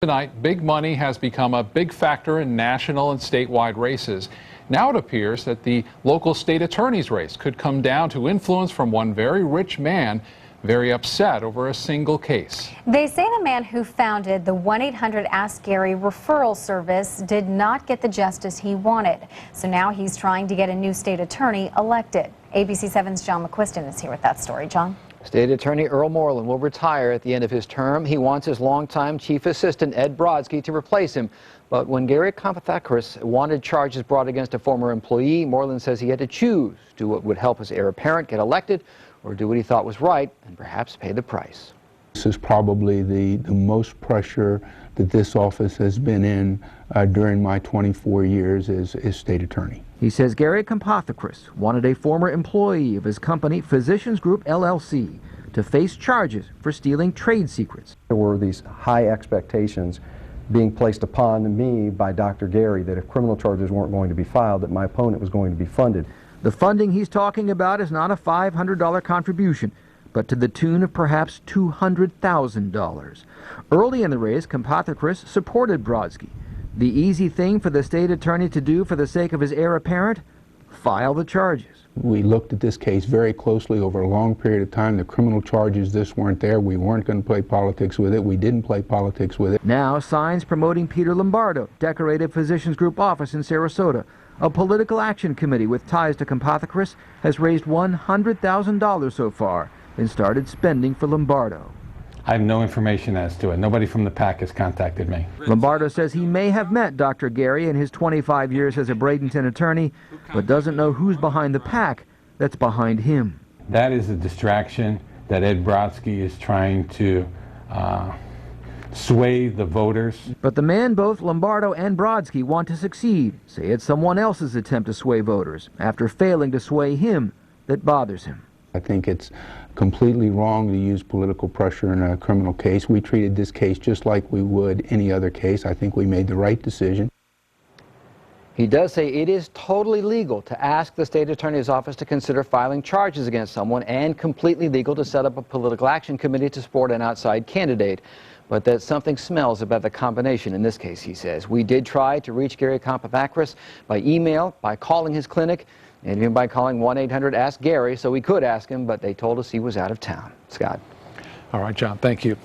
Tonight, big money has become a big factor in national and statewide races. Now it appears that the local state attorney's race could come down to influence from one very rich man, very upset over a single case. They say the man who founded the 1-800-ASK-GARY referral service did not get the justice he wanted. So now he's trying to get a new state attorney elected. ABC 7's John McQuiston is here with that story. John? State Attorney Earl Moreland will retire at the end of his term. He wants his longtime chief assistant, Ed Brodsky, to replace him. But when Gary Kampathakris wanted charges brought against a former employee, Moreland says he had to choose: do what would help his heir apparent get elected, or do what he thought was right and perhaps pay the price. This is probably the most pressure that this office has been in during my 24 years as state attorney. He says Gary Kampathakris wanted a former employee of his company, Physicians Group, LLC, to face charges for stealing trade secrets. There were these high expectations being placed upon me by Dr. Gary that if criminal charges weren't going to be filed, that my opponent was going to be funded. The funding he's talking about is not a $500 contribution, but to the tune of perhaps $200,000. Early in the race, Kampathakris supported Brodsky. The easy thing for the state attorney to do for the sake of his heir apparent? File the charges. We looked at this case very closely over a long period of time. The criminal charges just weren't there. We weren't going to play politics with it. We didn't play politics with it. Now, signs promoting Peter Lombardo, decorated Physicians Group office in Sarasota. A political action committee with ties to Kampathakris has raised $100,000 so far and started spending for Lombardo. I have no information as to it. Nobody from the PAC has contacted me. Lombardo says he may have met Dr. Gary in his 25 years as a Bradenton attorney, but doesn't know who's behind the PAC that's behind him. That is a distraction that Ed Brodsky is trying to sway the voters. But the man both Lombardo and Brodsky want to succeed say it's someone else's attempt to sway voters after failing to sway him that bothers him. I think it's completely wrong to use political pressure in a criminal case. We treated this case just like we would any other case. I think we made the right decision. He does say it is totally legal to ask the state attorney's office to consider filing charges against someone, and completely legal to set up a political action committee to support an outside candidate. But that something smells about the combination in this case, he says. We did try to reach Gary Kampathakris by email, by calling his clinic, and even by calling 1-800-ASK-GARY so we could ask him, but they told us he was out of town. Scott. All right, John, thank you.